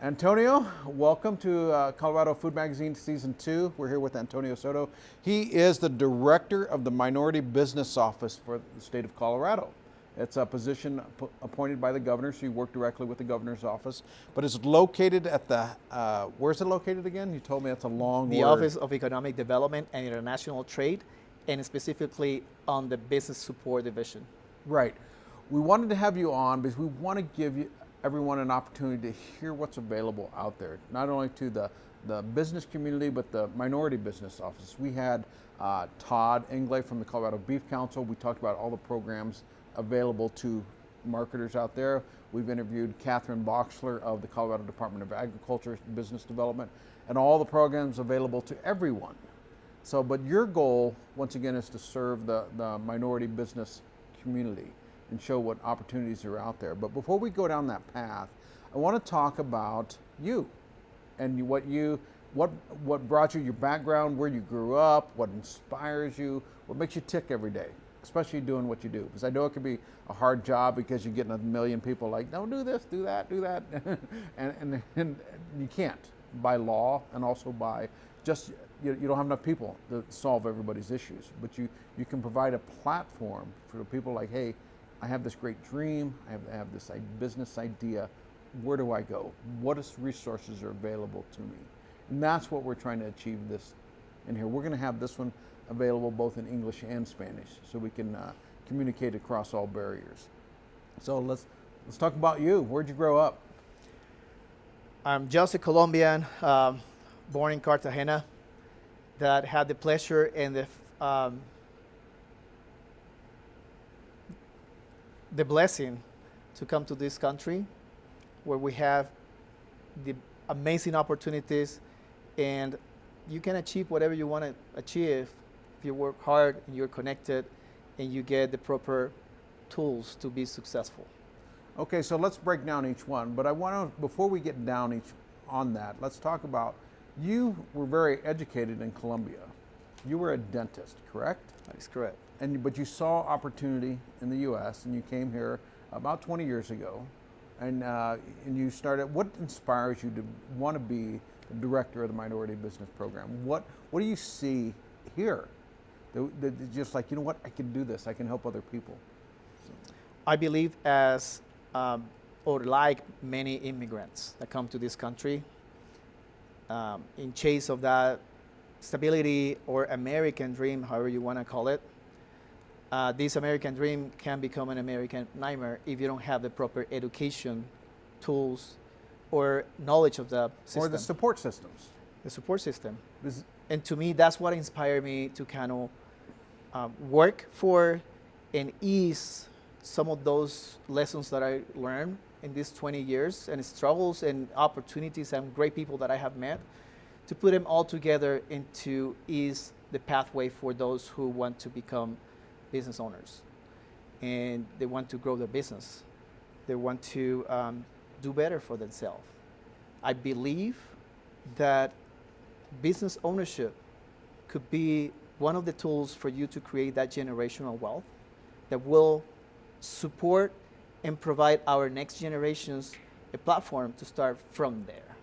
Antonio, welcome to Colorado Food Magazine Season 2. We're here with Antonio Soto. He is the director of the Minority Business Office for the state of Colorado. It's a position appointed by the governor, so you work directly with the governor's office. But it's located at the, where's it located again? You told me it's a long The word. Office of Economic Development and International Trade, and specifically on the Business Support Division. Right. We wanted to have you on because we want to give you everyone an opportunity to hear what's available out there, not only to the business community, but the minority business office. We had Todd Engley from the Colorado Beef Council. We talked about all the programs available to marketers out there. We've interviewed Catherine Boxler of the Colorado Department of Agriculture Business Development, and all the programs available to everyone. So, but your goal, once again, is to serve the minority business community and show what opportunities are out there. But before we go down that path, I want to talk about you and what brought you, your background, where you grew up, what inspires you, what makes you tick every day, especially doing what you do. Because I know it can be a hard job because you're getting a million people like, don't do this, do that, and you can't by law and also by just you don't have enough people to solve everybody's issues. But you can provide a platform for people like, hey, I have this great dream, I have this business idea, where do I go? What resources are available to me? And that's what we're trying to achieve this in here. We're going to have this one available both in English and Spanish so we can communicate across all barriers. So let's talk about you. Where'd you grow up? I'm just a Colombian, born in Cartagena, that had the pleasure and the blessing to come to this country where we have the amazing opportunities, and you can achieve whatever you want to achieve if you work hard and you're connected and you get the proper tools to be successful. Okay, so let's break down each one, but I want to, before we get down each on that, let's talk about, you were very educated in Colombia. You were a dentist, correct? That is correct. But you saw opportunity in the U.S. and you came here about 20 years ago, and you started. What inspires you to want to be the director of the Minority Business Program? What do you see here? That just like, you know what, I can do this. I can help other people. So. I believe or like many immigrants that come to this country, in chase of that stability or American dream, however you want to call it. This American dream can become an American nightmare if you don't have the proper education, tools, or knowledge of the system. Or the support systems. The support system. And to me, that's what inspired me to kind of work for and ease some of those lessons that I learned in these 20 years and struggles and opportunities and great people that I have met, to put them all together and to ease the pathway for those who want to become business owners, and they want to grow their business. They want to do better for themselves. I believe that business ownership could be one of the tools for you to create that generational wealth that will support and provide our next generations a platform to start from there,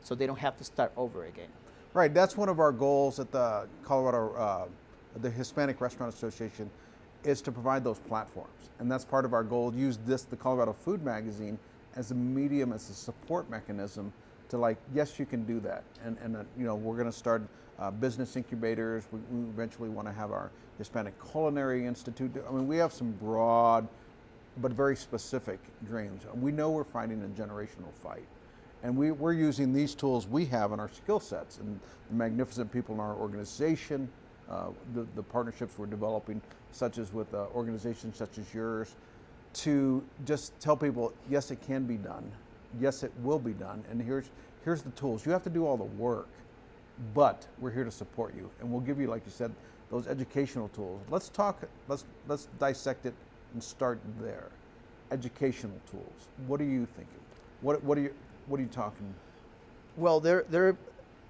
so they don't have to start over again. Right, that's one of our goals at the Colorado, the Hispanic Restaurant Association, is to provide those platforms. And that's part of our goal, use the Colorado Food Magazine as a medium, as a support mechanism to like, yes, you can do that. And you know, we're gonna start business incubators. We eventually wanna have our Hispanic Culinary Institute. I mean, we have some broad, but very specific dreams. We know we're fighting a generational fight. And we're using these tools we have in our skill sets and the magnificent people in our organization, the partnerships we're developing, such as with organizations such as yours, to just tell people, yes, it can be done. Yes, it will be done. And here's the tools. You have to do all the work, but we're here to support you. And we'll give you, like you said, those educational tools. Let's dissect it and start there. Educational tools. What are you thinking? What are you talking? Well, there are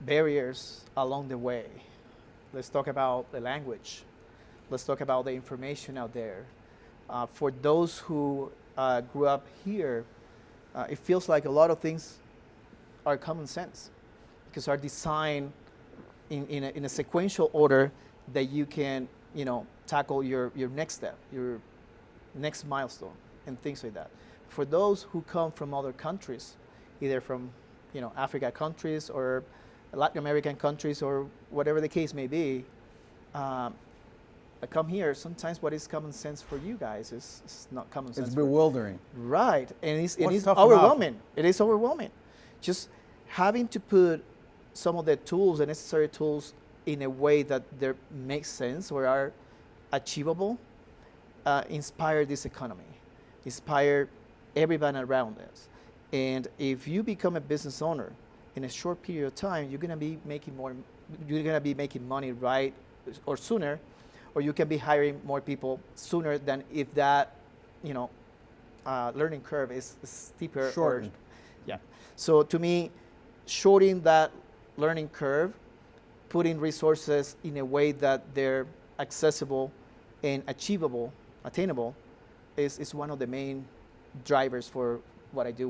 barriers along the way. Let's talk about the language. Let's talk about the information out there. For those who grew up here, it feels like a lot of things are common sense because are designed in a sequential order that you can, tackle your next step, your next milestone, and things like that. For those who come from other countries, either from, Africa countries or Latin American countries or whatever the case may be, come here. Sometimes what is common sense for you guys is not common sense. It's bewildering. Right, and it is tough overwhelming. It is overwhelming. Just having to put some of the tools, the necessary tools, in a way that they make sense or are achievable, inspire this economy, inspire everyone around us. And if you become a business owner in a short period of time, you're gonna be making money right or sooner, or you can be hiring more people sooner than if that, learning curve is steeper. Shortened. Yeah. So to me, shortening that learning curve, putting resources in a way that they're accessible and attainable, is one of the main drivers for what I do.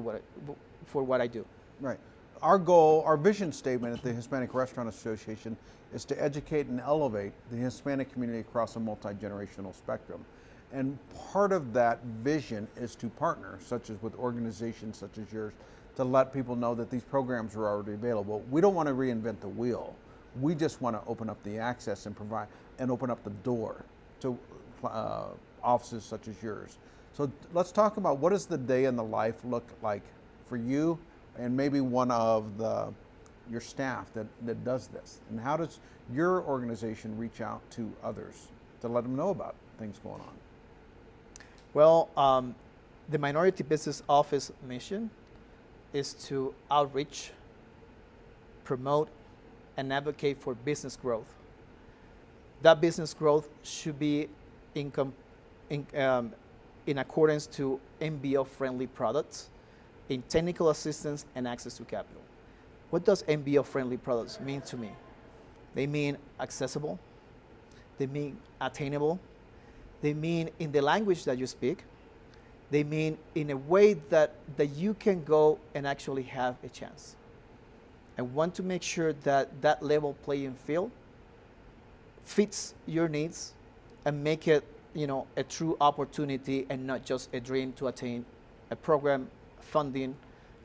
Right. Our goal, our vision statement at the Hispanic Restaurant Association is to educate and elevate the Hispanic community across a multi-generational spectrum. And part of that vision is to partner, such as with organizations such as yours, to let people know that these programs are already available. We don't want to reinvent the wheel. We just want to open up the access and provide and open up the door to offices such as yours. So let's talk about what does the day in the life look like for you and maybe one of your staff that does this, and how does your organization reach out to others to let them know about things going on? Well, the Minority Business Office mission is to outreach, promote, and advocate for business growth. That business growth should be in accordance to MBO-friendly products, in technical assistance and access to capital. What does MBO-friendly products mean to me? They mean accessible, they mean attainable, they mean in the language that you speak, they mean in a way that you can go and actually have a chance. I want to make sure that that level playing field fits your needs and make it, a true opportunity and not just a dream to attain a program, funding,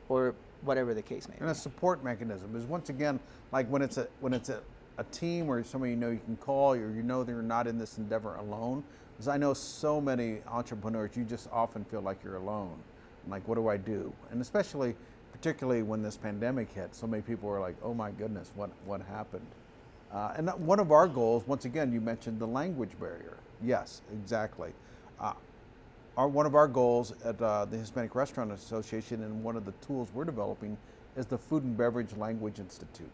or whatever the case may be. And a support mechanism is, once again, like when it's a team or somebody you can call, or they're not in this endeavor alone. Because I know so many entrepreneurs, you just often feel like you're alone. Like, what do I do? And particularly when this pandemic hit, so many people were like, oh my goodness, what happened? And one of our goals, once again, you mentioned the language barrier. Yes, exactly. One of our goals at the Hispanic Restaurant Association, and one of the tools we're developing, is the Food and Beverage Language Institute.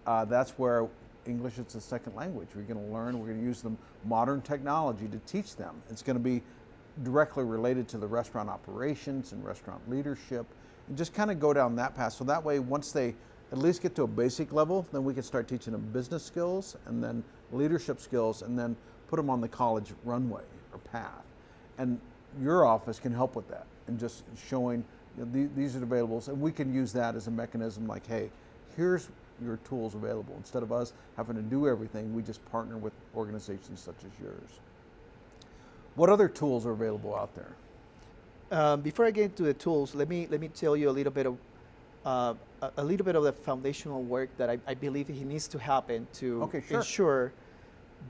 That's where English is a second language. We're going to learn, we're going to use the modern technology to teach them. It's going to be directly related to the restaurant operations and restaurant leadership, and just kind of go down that path. So that way, once they at least get to a basic level, then we can start teaching them business skills and then leadership skills, and then put them on the college runway or path. And your office can help with that, and just showing these are available, and we can use that as a mechanism. Like, hey, here's your tools available. Instead of us having to do everything, we just partner with organizations such as yours. What other tools are available out there? Before I get into the tools, let me tell you a little bit of the foundational work that I believe he needs to happen to ensure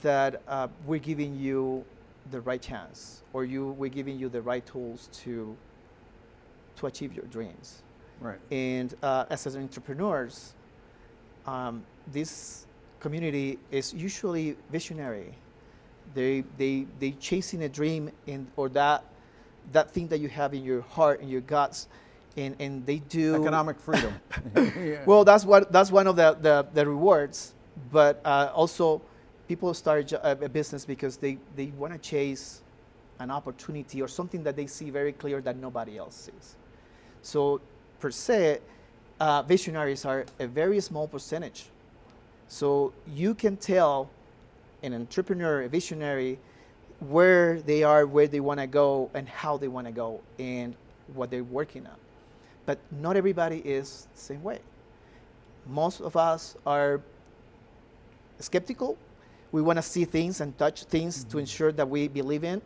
that we're giving you the right chance, or we're giving you the right tools to achieve your dreams. Right. And as entrepreneurs, this community is usually visionary. They chasing a dream or that thing that you have in your heart and your guts, and they do economic freedom. Yeah. Well, that's one of the rewards, but also people start a business because they want to chase an opportunity or something that they see very clear that nobody else sees. So per se, visionaries are a very small percentage. So you can tell an entrepreneur, a visionary, where they are, where they want to go, and how they want to go, and what they're working on. but not everybody is the same way. Most of us are skeptical. We want to see things and touch things to ensure that we believe in.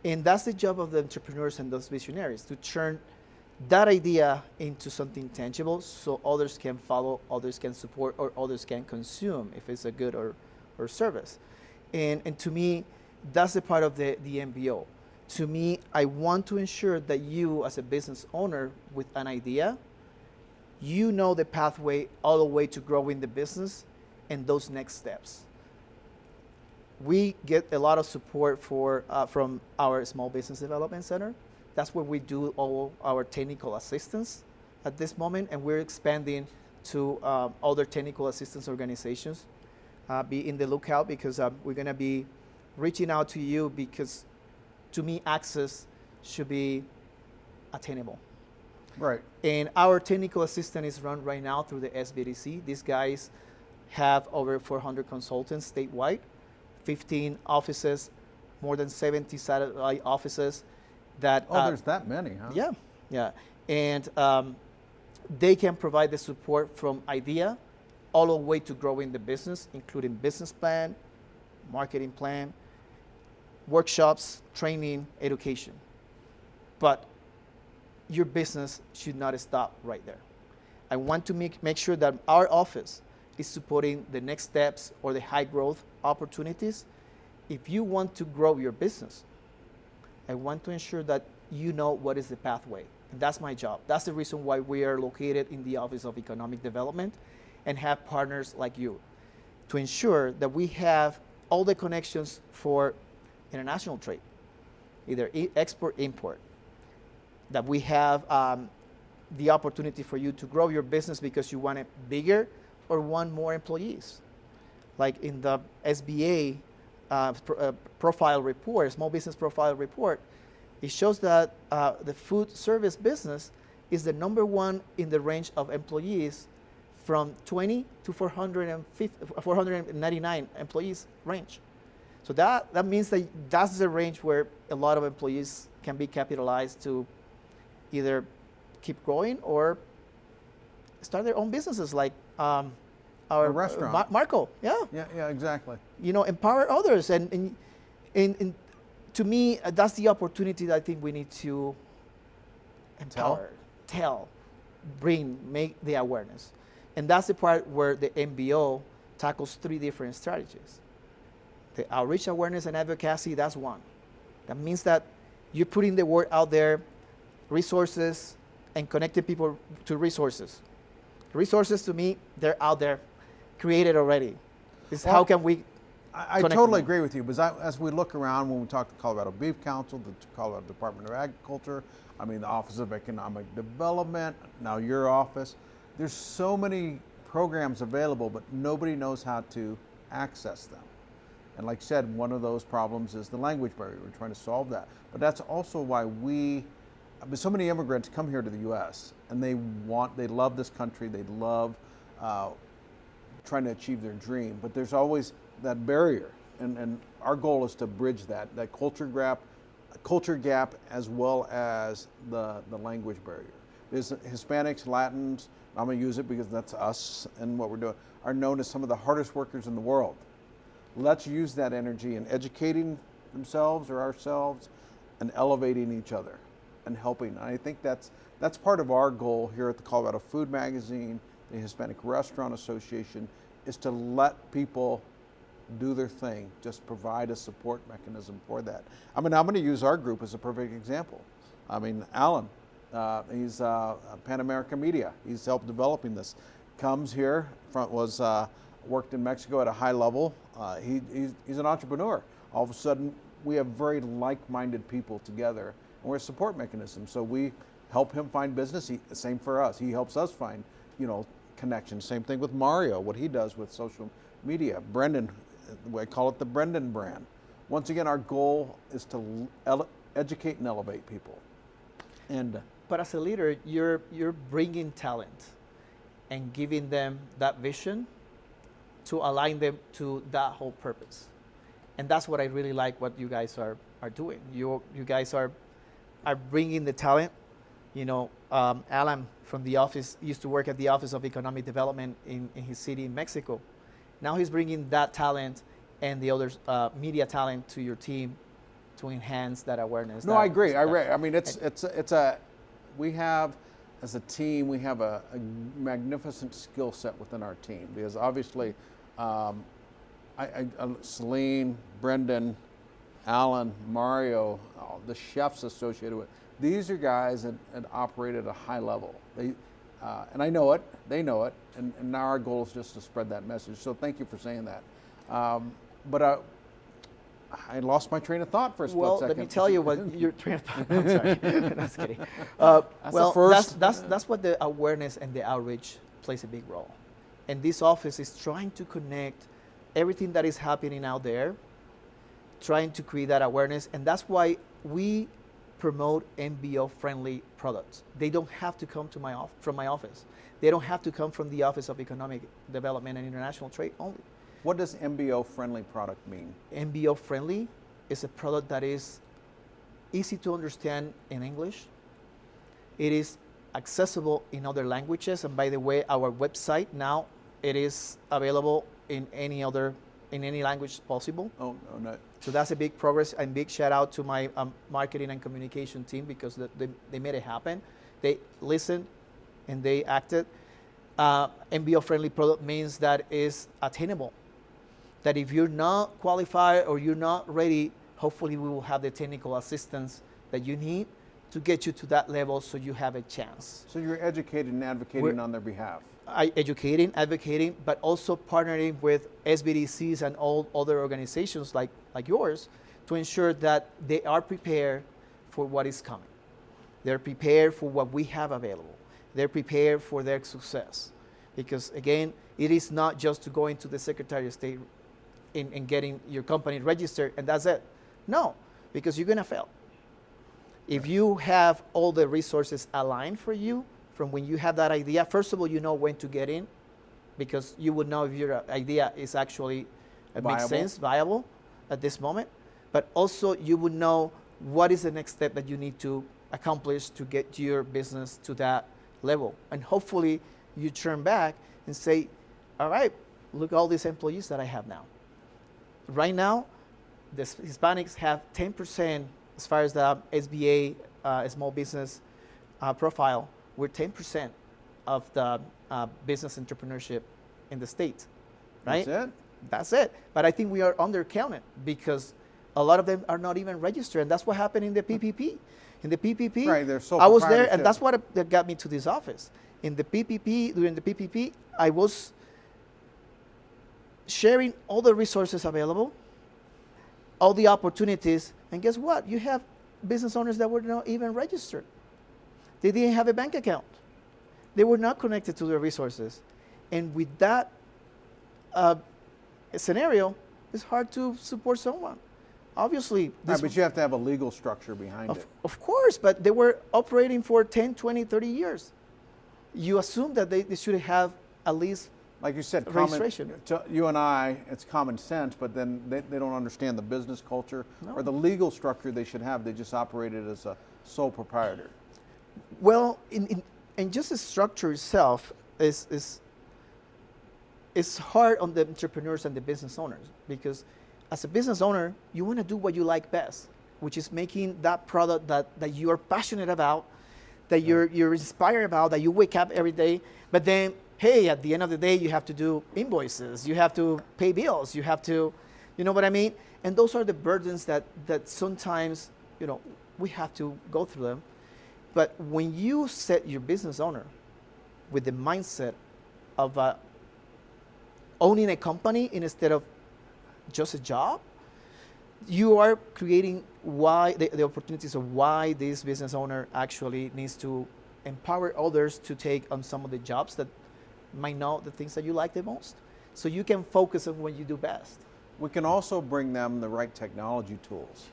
And that's the job of the entrepreneurs and those visionaries, to turn that idea into something tangible so others can follow, others can support, or others can consume if it's a good or service. And to me, that's the part of the MBO. To me, I want to ensure that you, as a business owner with an idea, you know the pathway all the way to growing the business and those next steps. We get a lot of support from our Small Business Development Center. That's where we do all our technical assistance at this moment, and we're expanding to other technical assistance organizations. Be in the lookout, because we're going to be reaching out to you, because to me, access should be attainable. Right. And our technical assistant is run right now through the SBDC. These guys have over 400 consultants statewide, 15 offices, more than 70 satellite offices. There's that many, huh? Yeah, yeah. And they can provide the support from idea all the way to growing the business, including business plan, marketing plan, workshops, training, education. But your business should not stop right there. I want to make sure that our office is supporting the next steps or the high growth opportunities. If you want to grow your business, I want to ensure that you know what is the pathway. And that's my job. That's the reason why we are located in the Office of Economic Development and have partners like you, to ensure that we have all the connections for international trade, either export, import, that we have the opportunity for you to grow your business because you want it bigger or want more employees. Like in the SBA profile report, small business profile report, it shows that the food service business is the number one in the range of employees from 20 to 499 employees range. So that means that that's the range where a lot of employees can be capitalized to either keep growing or start their own businesses, like our restaurant. Marco. Yeah, exactly. Empower others, and to me, that's the opportunity that I think we need to empower, make the awareness. And that's the part where the MBO tackles 3 different strategies. The outreach, awareness, and advocacy, that's one. That means that you're putting the word out there, resources, and connecting people to resources. Resources, to me, they're out there, created already. How can we I totally agree with you, because as we look around, when we talk to Colorado Beef Council, the Colorado Department of Agriculture, the Office of Economic Development, now your office, there's so many programs available, but nobody knows how to access them. And like I said, one of those problems is the language barrier. We're trying to solve that. But that's also why so many immigrants come here to the U.S. and they love this country, they love trying to achieve their dream, but there's always that barrier. And our goal is to bridge that culture gap as well as the language barrier. Because Hispanics, Latins, I'm going to use it because that's us and what we're doing, are known as some of the hardest workers in the world. Let's use that energy in educating themselves or ourselves and elevating each other and helping. And I think that's part of our goal here at the Colorado Food Magazine, the Hispanic Restaurant Association, is to let people do their thing, just provide a support mechanism for that. I'm going to use our group as a perfect example. Alan, he's Pan America Media. He's helped developing this. Comes here, worked in Mexico at a high level. He's an entrepreneur. All of a sudden, we have very like-minded people together, and we're a support mechanism. So we help him find business. Same for us. He helps us find, connections. Same thing with Mario, what he does with social media. Brendan, I call it the Brendan brand. Once again, our goal is to educate and elevate people. But as a leader, you're bringing talent and giving them that vision to align them to that whole purpose. And that's what I really like what you guys are doing. You guys are bringing the talent Alan from the office used to work at the Office of Economic Development in his city in Mexico. Now he's bringing that talent and the other media talent to your team to enhance that awareness. No, I agree. I mean, we have, as a team, we have a magnificent skill set within our team, because obviously, Celine, Brendan, Alan, Mario, the chefs associated with, these are guys that operate at a high level. And I know it, they know it, and now our goal is just to spread that message. So thank you for saying that. But I lost my train of thought for a split second. Well, let me tell you what your train of thought. I'm sorry, that's kidding. That's what the awareness and the outreach plays a big role. And this office is trying to connect everything that is happening out there, trying to create that awareness, and that's why we promote MBO-friendly products. They don't have to come to from my office. They don't have to come from the Office of Economic Development and International Trade only. What does MBO-friendly product mean? MBO-friendly is a product that is easy to understand in English. It is accessible in other languages, and by the way, our website now, it is available in any language possible. Oh, no. So that's a big progress, and big shout out to my marketing and communication team, because they made it happen. They listened and they acted. MBO-friendly product means that is attainable. That if you're not qualified or you're not ready, hopefully we will have the technical assistance that you need to get you to that level, so you have a chance. So you're educating and advocating on their behalf. Educating, advocating, but also partnering with SBDCs and all other organizations like yours to ensure that they are prepared for what is coming. They're prepared for what we have available. They're prepared for their success. Because again, it is not just to go into the Secretary of State in getting your company registered and that's it. No, because you're going to fail. If you have all the resources aligned for you, from when you have that idea, first of all, you know when to get in, because you would know if your idea is actually makes sense, viable at this moment. But also you would know what is the next step that you need to accomplish to get your business to that level. And hopefully you turn back and say, all right, look at all these employees that I have now. Right now, the Hispanics have 10% as far as the SBA small business profile. We're 10% of the business entrepreneurship in the state, right? That's it? That's it. But I think we are undercounted because a lot of them are not even registered. And that's what happened in the PPP. In the PPP, right, they're sole I was there, proprietorship. and that's what that got me to this office. In the PPP, during the PPP, I was sharing all the resources available, all the opportunities, and guess what? You have business owners that were not even registered. They didn't have a bank account. They were not connected to their resources. And with that scenario, it's hard to support someone. Obviously. Right, but you have to have a legal structure behind it. Of course, but they were operating for 10, 20, 30 years. You assume that they should have at least like you said, registration. To you and I, it's common sense, but then they don't understand the business culture or the legal structure they should have. They just operated as a sole proprietor. Well, in just the structure itself is hard on the entrepreneurs and the business owners, because as a business owner, you want to do what you like best, which is making that product that you're passionate about, that you're inspired about, that you wake up every day. But then, hey, at the end of the day, you have to do invoices, you have to pay bills, you have to, you know what I mean? And those are the burdens that sometimes, we have to go through them. But when you set your business owner with the mindset of owning a company instead of just a job, you are creating the opportunities of why this business owner actually needs to empower others to take on some of the jobs that might know the things that you like the most. So you can focus on what you do best. We can also bring them the right technology tools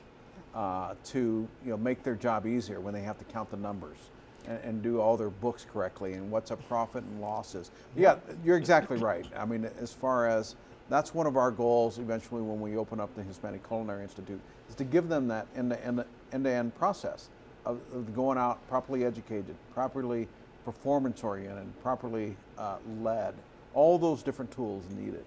to make their job easier when they have to count the numbers and do all their books correctly and what's a profit and losses. Yeah, you're exactly right. I mean, as far as that's one of our goals eventually when we open up the Hispanic Culinary Institute, is to give them that end-to-end process of going out properly educated, properly performance oriented, properly led, all those different tools needed.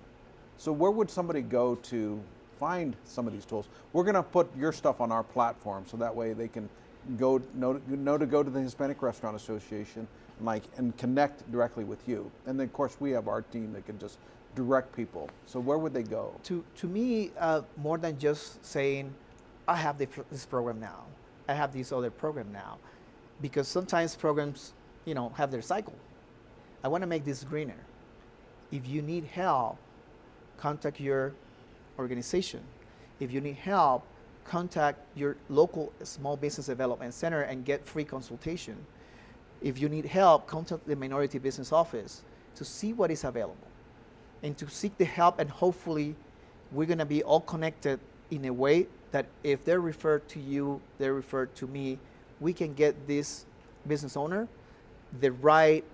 So where would somebody go to find some of these tools? We're going to put your stuff on our platform so that way they can know to go to the Hispanic Restaurant Association and connect directly with you. And then of course we have our team that can just direct people. So where would they go? To me, more than just saying, I have this program now, I have this other program now, because sometimes programs, have their cycle. I want to make this greener. If you need help, contact your organization. If you need help, contact your local small business development center and get free consultation. If you need help, contact the minority business office to see what is available and to seek the help, and hopefully we're going to be all connected in a way that if they're referred to you, they're referred to me, we can get this business owner the right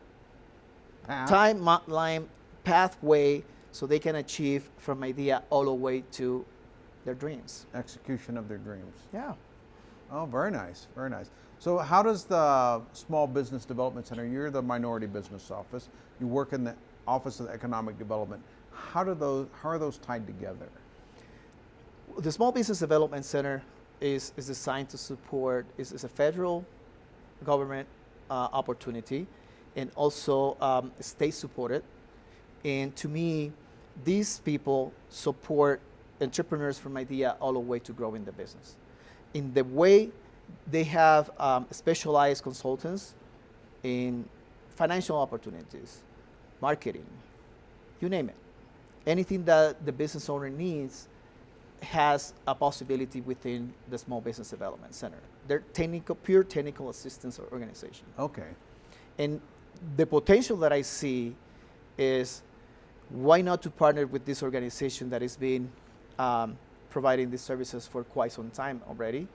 timeline, pathway, so they can achieve from idea all the way to their dreams. Execution of their dreams. Yeah. Oh, very nice, very nice. So how does the Small Business Development Center, you're the Minority Business Office, you work in the Office of Economic Development, how are those tied together? The Small Business Development Center is designed to support, is a federal government opportunity, and also state supported. And to me, these people support entrepreneurs from idea all the way to growing the business. In the way they have specialized consultants in financial opportunities, marketing, you name it. Anything that the business owner needs has a possibility within the Small Business Development Center. They're pure technical assistance organization. Okay. And the potential that I see is, why not to partner with this organization that has been providing these services for quite some time already.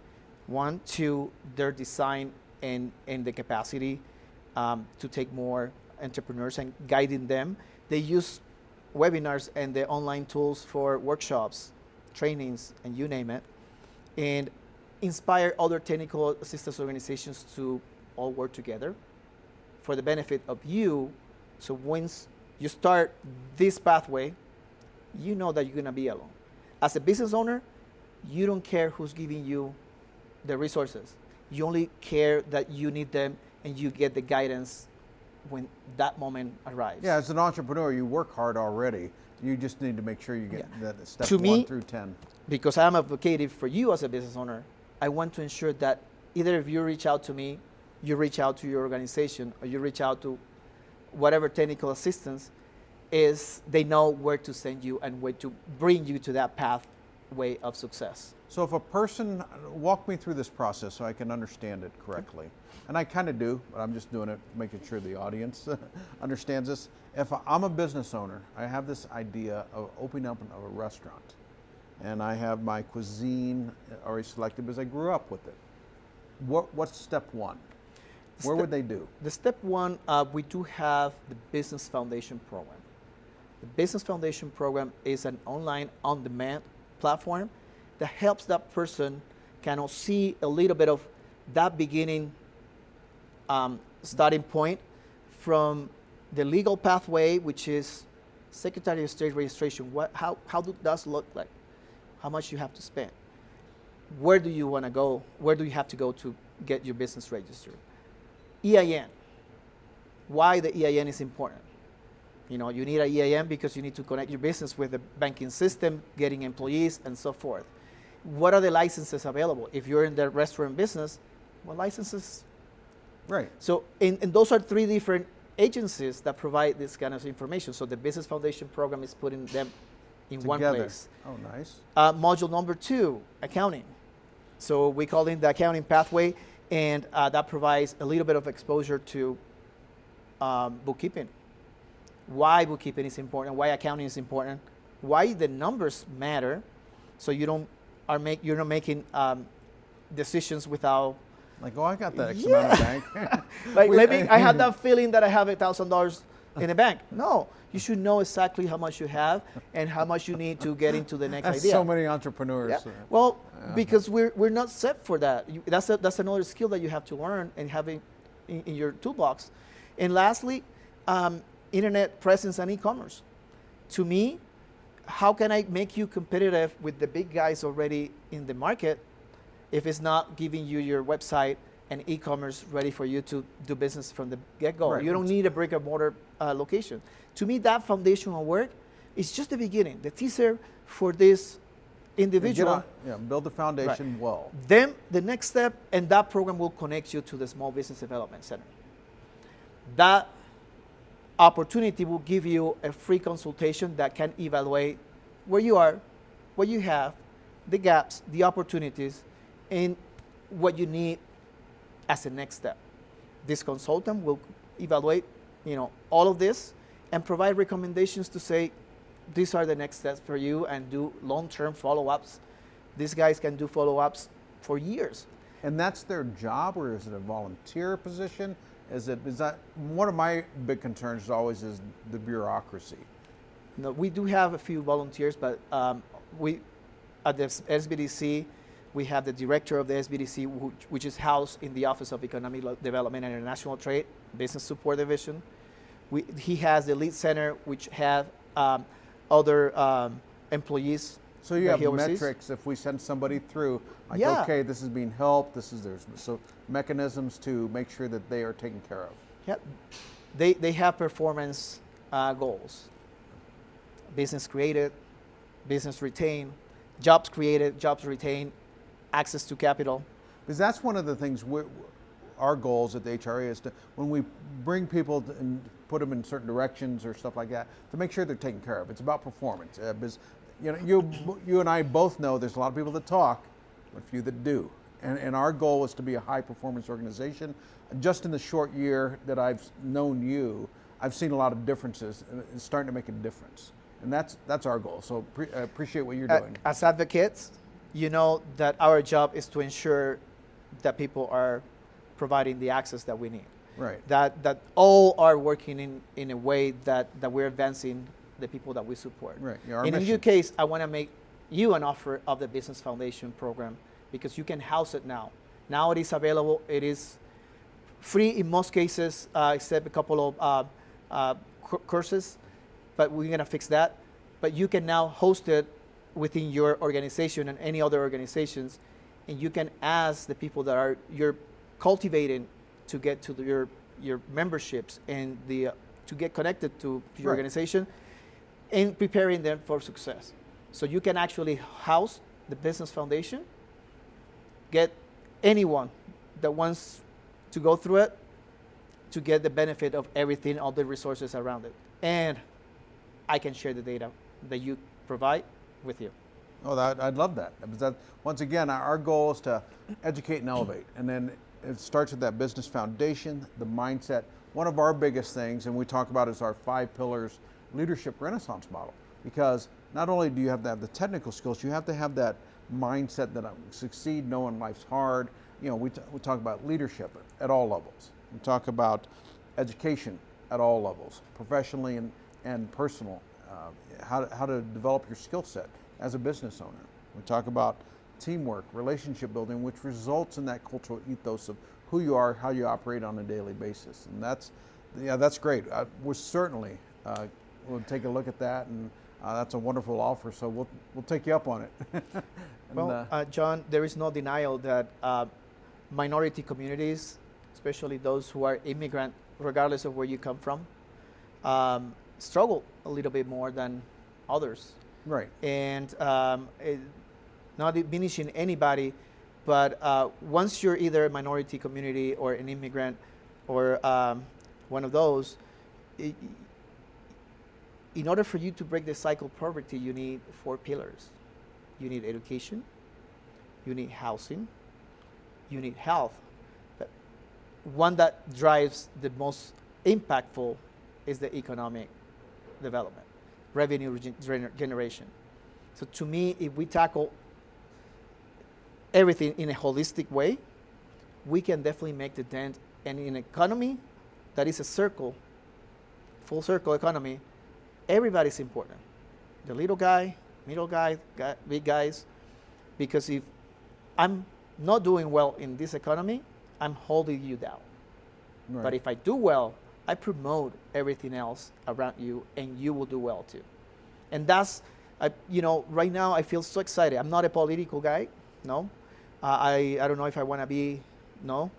One, two, their design and the capacity to take more entrepreneurs and guiding them. They use webinars and the online tools for workshops, trainings, and you name it, and inspire other technical assistance organizations to all work together for the benefit of you. So once you start this pathway, you know that you're going to be alone. As a business owner, you don't care who's giving you the resources. You only care that you need them and you get the guidance when that moment arrives. Yeah, as an entrepreneur, you work hard already. You just need to make sure you get that step to 1 me, through 10. Because I'm advocating for you as a business owner, I want to ensure that either if you reach out to me, you reach out to your organization, or you reach out to whatever technical assistance is, they know where to send you and where to bring you to that pathway of success. So if a person, walk me through this process so I can understand it correctly. And I kind of do, but I'm just doing it, making sure the audience understands this. If I'm a business owner, I have this idea of opening up a restaurant, and I have my cuisine already selected because I grew up with it. What's step 1? Where would they do? The step 1, we do have the Business Foundation program. The Business Foundation program is an online on-demand platform that helps that person kind of see a little bit of that beginning starting point from the legal pathway, which is Secretary of State registration. How does look like? How much you have to spend? Where do you want to go? Where do you have to go to get your business registered? EIN. Why the EIN is important? You need an EIN because you need to connect your business with the banking system, getting employees, and so forth. What are the licenses available? If you're in the restaurant business, what licenses? Right. So, and those are 3 different agencies that provide this kind of information. So the Business Foundation program is putting them in one place. Oh, nice. Module number 2, accounting. So we call it the accounting pathway, and that provides a little bit of exposure to bookkeeping. Why bookkeeping is important, why accounting is important, why the numbers matter, so you're not making decisions without. Like, oh, I got that X amount of bank. Like, I have that feeling that I have $1,000 in a bank. No, you should know exactly how much you have and how much you need to get into the next That's idea. so many entrepreneurs. Yeah. Well, because we're not set for that. That's another skill that you have to learn and have in your toolbox. And lastly, internet presence and e-commerce. To me, how can I make you competitive with the big guys already in the market if it's not giving you your website and e-commerce ready for you to do business from the get-go? Right. You don't need a brick and mortar location. To me, that foundational work is just the beginning, the teaser for this individual. Build the foundation well. Then the next step, and that program will connect you to the Small Business Development Center. That opportunity will give you a free consultation that can evaluate where you are, what you have, the gaps, the opportunities, and what you need as a next step. This consultant will evaluate, all of this and provide recommendations to say, these are the next steps for you, and do long-term follow-ups. These guys can do follow-ups for years. And that's their job, or is it a volunteer position? Is that one of my big concerns always is the bureaucracy? No, we do have a few volunteers, but we at the SBDC, we have the director of the SBDC, which is housed in the Office of Economic Development and International Trade, Business Support Division. He has the lead center, which have other employees. So you have metrics. If we send somebody through, like, okay, this is being helped. There's mechanisms to make sure that they are taken care of. Yeah, they have performance goals. Business created, business retained, jobs created, jobs retained, access to capital. Because that's one of the things our goals at the HRA is to, when we bring people and put them in certain directions or stuff like that, to make sure they're taken care of. It's about performance. Because, you and I both know there's a lot of people that talk, but few that do. And our goal is to be a high performance organization. Just in the short year that I've known you, I've seen a lot of differences. It's starting to make a difference. And that's our goal. So I appreciate what you're doing. As advocates, you know that our job is to ensure that people are providing the access that we need. Right. That all are working in a way that we're advancing the people that we support. Right. And in your case, I want to make you an offer of the Business Foundation program, because you can house it now. Now it is available. It is free in most cases, except a couple of courses, but we're going to fix that. But you can now host it within your organization and any other organizations, and you can ask the people that you're cultivating to get to your memberships and to get connected to your organization, and preparing them for success. So you can actually house the Business Foundation, get anyone that wants to go through it to get the benefit of everything, all the resources around it. And I can share the data that you provide with you. Oh, I'd love that. Because once again, our goal is to educate and elevate. And then it starts with that business foundation, the mindset. One of our biggest things, and we talk about, is our 5 pillars leadership renaissance model. Because not only do you have to have the technical skills, you have to have that mindset that I succeed knowing life's hard. We talk about leadership at all levels. We talk about education at all levels, professionally and personal, how to develop your skill set as a business owner. We talk about teamwork, relationship building, which results in that cultural ethos of who you are, how you operate on a daily basis. And that's great. We're certainly we'll take a look at that, and that's a wonderful offer. So we'll take you up on it. John, there is no denial that minority communities, especially those who are immigrant, regardless of where you come from, struggle a little bit more than others. Right. And not diminishing anybody, but once you're either a minority community or an immigrant or one of those, in order for you to break the cycle of poverty, you need 4 pillars. You need education, you need housing, you need health. But one that drives the most impactful is the economic development, revenue generation. So to me, if we tackle everything in a holistic way, we can definitely make the dent in an economy that is a circle full circle economy, everybody's important. The little guy, middle guy, big guys, because if I'm not doing well in this economy, I'm holding you down. Right. But if I do well, I promote everything else around you, and you will do well too. And that's, right now I feel so excited. I'm not a political guy, no. I don't know if I want to be, no.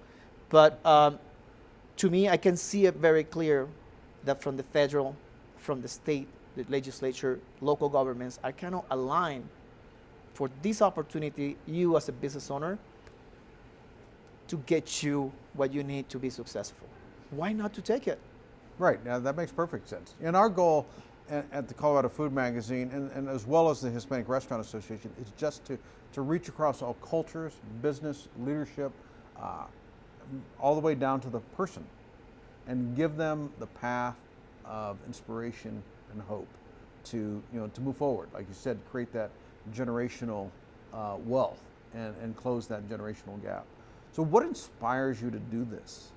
But to me, I can see it very clear that from the federal, from the state, the legislature, local governments are kind of aligned for this opportunity, you as a business owner, to get you what you need to be successful. Why not to take it? Right, now that makes perfect sense. And our goal at the Colorado Food Magazine, and as well as the Hispanic Restaurant Association, is just to reach across all cultures, business, leadership, all the way down to the person, and give them the path of inspiration and hope to move forward. Like you said, create that generational wealth and close that generational gap. So what inspires you to do this?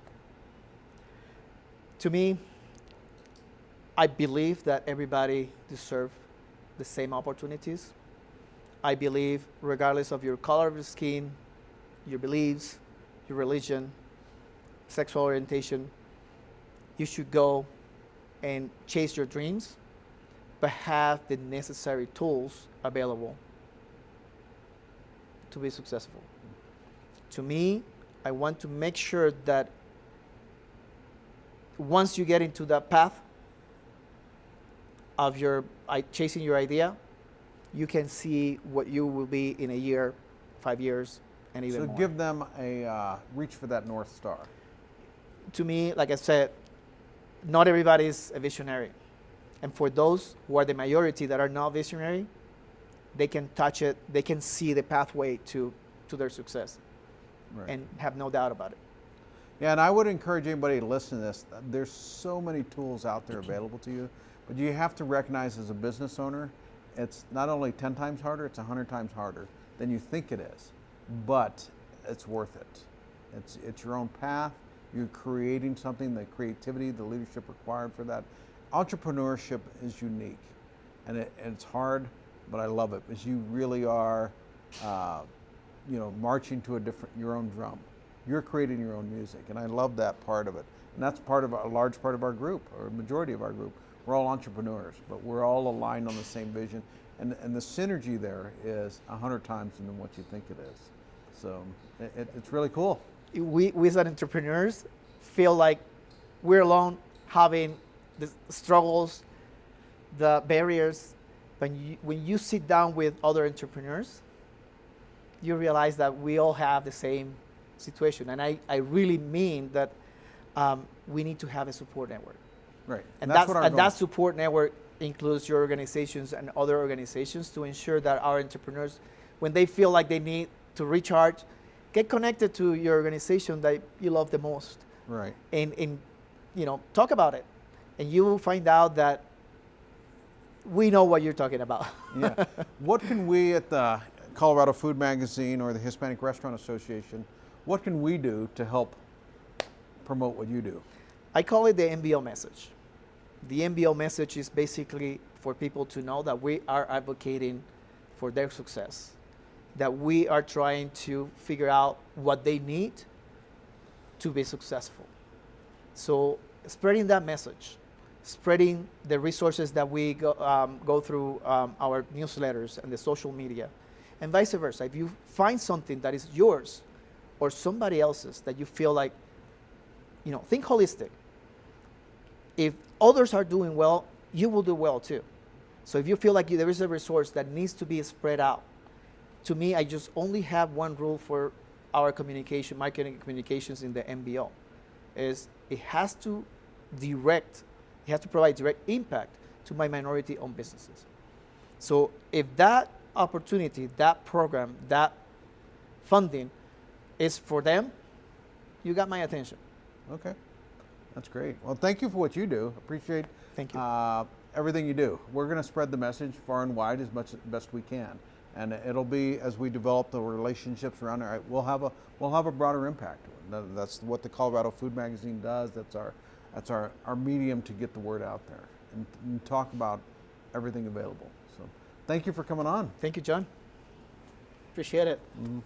To me, I believe that everybody deserves the same opportunities. I believe regardless of your color of your skin, your beliefs, your religion, sexual orientation, you should go and chase your dreams, but have the necessary tools available to be successful. To me, I want to make sure that once you get into that path of chasing your idea, you can see what you will be in a year, 5 years, and even more. So give them a reach for that North Star. To me, like I said, not everybody is a visionary. And for those who are the majority that are not visionary, they can touch it, they can see the pathway to their success. Right. And have no doubt about it. Yeah, and I would encourage anybody to listen to this. There's so many tools out there available to you, but you have to recognize as a business owner, it's not only 10 times harder, it's 100 times harder than you think it is, but it's worth it. It's your own path. You're creating something, the creativity, the leadership required for that. Entrepreneurship is unique, and it's hard, but I love it because you really are, marching to your own drum. You're creating your own music, and I love that part of it. And that's a large part of our group, or a majority of our group. We're all entrepreneurs, but we're all aligned on the same vision. And the synergy there is 100 times than what you think it is. So it's really cool. We as entrepreneurs feel like we're alone having the struggles, the barriers. When you sit down with other entrepreneurs, you realize that we all have the same situation. And I really mean that we need to have a support network. Right. And that support network includes your organizations and other organizations to ensure that our entrepreneurs, when they feel like they need to recharge, get connected to your organization that you love the most. Right. And talk about it. And you will find out that we know what you're talking about. Yeah. What can we at the Colorado Food Magazine or the Hispanic Restaurant Association, what can we do to help promote what you do? I call it the MBO message. The MBO message is basically for people to know that we are advocating for their success, that we are trying to figure out what they need to be successful. So spreading that message, spreading the resources that we go through our newsletters and the social media, and vice versa. If you find something that is yours or somebody else's that you feel like, think holistic. If others are doing well, you will do well too. So if you feel like there is a resource that needs to be spread out, to me, I just only have one rule for our marketing communications in the MBO, is it has to provide direct impact to my minority-owned businesses. So if that opportunity, that program, that funding is for them, you got my attention. Okay, that's great. Well, thank you for what you do. Appreciate Thank you. Everything you do. We're going to spread the message far and wide as best we can, and it'll be as we develop the relationships around it. We'll have a broader impact. That's what the Colorado Food Magazine does. That's That's our medium to get the word out there and talk about everything available. So thank you for coming on. Thank you, John. Appreciate it. Mm-hmm.